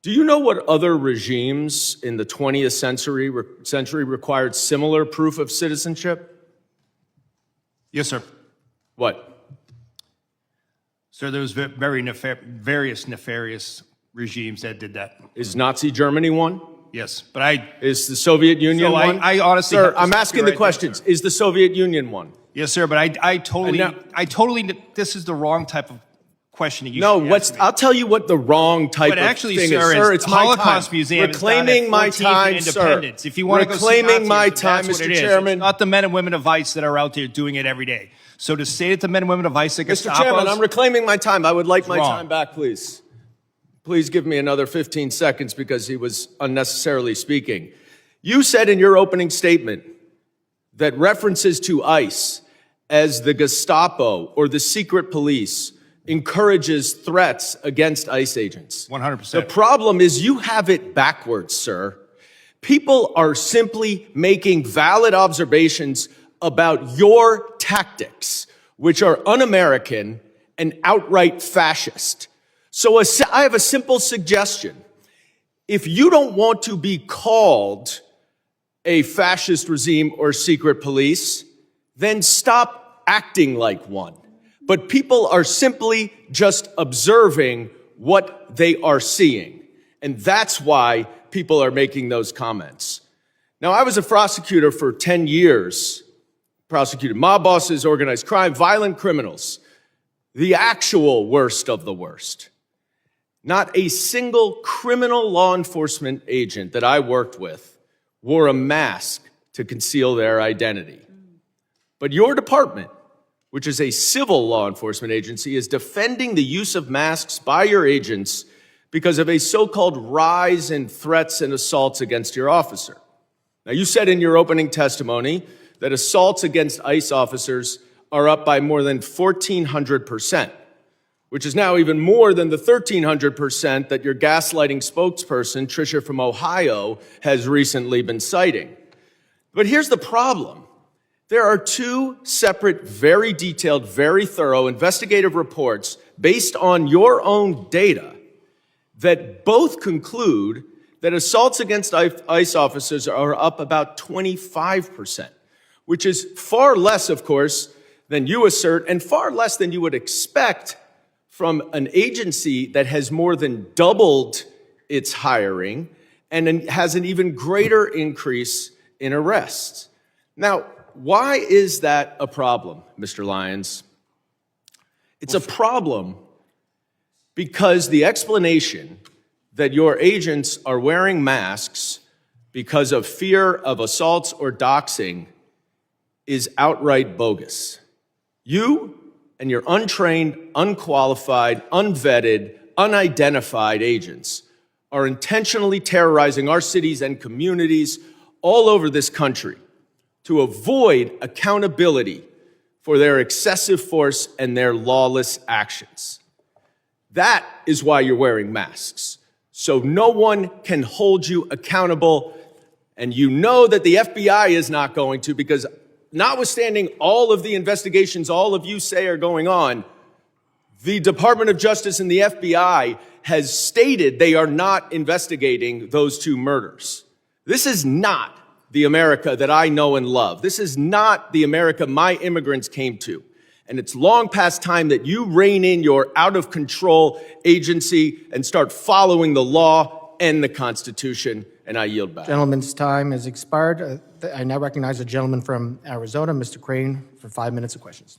Do you know what other regimes in the 20th century required similar proof of citizenship? Yes, sir. What? Sir, there was various nefarious regimes that did that. Is Nazi Germany one? Yes, but Is the Soviet Union one? I honestly, Sir, I'm asking the questions. Is the Soviet Union one? Yes, sir, but I totally, this is the wrong type of questioning. I'll tell you what the wrong type but of actually, thing sir, is. Sir, it's my Holocaust time. Museum Reclaiming my time, sir. If you want to go see Reclaiming my Nazism, time, that's what Mr. it is. Chairman. It's not the men and women of ICE that are out there doing it every day. So to say that the men and women of ICE are Mr. Chairman, I'm reclaiming my time. I would like my time back, please. Please give me another 15 seconds because he was unnecessarily speaking. You said in your opening statement that references to ICE as the Gestapo or the secret police encourages threats against ICE agents. 100%. The problem is you have it backwards, sir. People are simply making valid observations about your tactics, which are un-American and outright fascist. So I have a simple suggestion. If you don't want to be called a fascist regime or secret police, then stop acting like one. But people are simply just observing what they are seeing. And that's why people are making those comments. Now, I was a prosecutor for 10 years, prosecuted mob bosses, organized crime, violent criminals, the actual worst of the worst. Not a single criminal law enforcement agent that I worked with wore a mask to conceal their identity. But your department, which is a civil law enforcement agency, is defending the use of masks by your agents because of a so-called rise in threats and assaults against your officer. Now, you said in your opening testimony that assaults against ICE officers are up by more than 1,400%, which is now even more than the 1,300% that your gaslighting spokesperson, Tricia from Ohio, has recently been citing. But here's the problem. There are two separate, very detailed, very thorough investigative reports based on your own data that both conclude that assaults against ICE officers are up about 25%, which is far less, of course, than you assert, and far less than you would expect from an agency that has more than doubled its hiring and has an even greater increase in arrests. Now, why is that a problem, Mr. Lyons? It's a problem because the explanation that your agents are wearing masks because of fear of assaults or doxing is outright bogus. You and your untrained, unqualified, unvetted, unidentified agents are intentionally terrorizing our cities and communities all over this country to avoid accountability for their excessive force and their lawless actions. That is why you're wearing masks. So no one can hold you accountable, and you know that the FBI is not going to, because notwithstanding all of the investigations all of you say are going on, the Department of Justice and the FBI has stated they are not investigating those two murders. This is not the America that I know and love. This is not the America my immigrants came to. And it's long past time that you rein in your out-of-control agency and start following the law and the Constitution, and I yield back. Gentleman's time has expired. I now recognize the gentleman from Arizona, Mr. Crane, for 5 minutes of questions.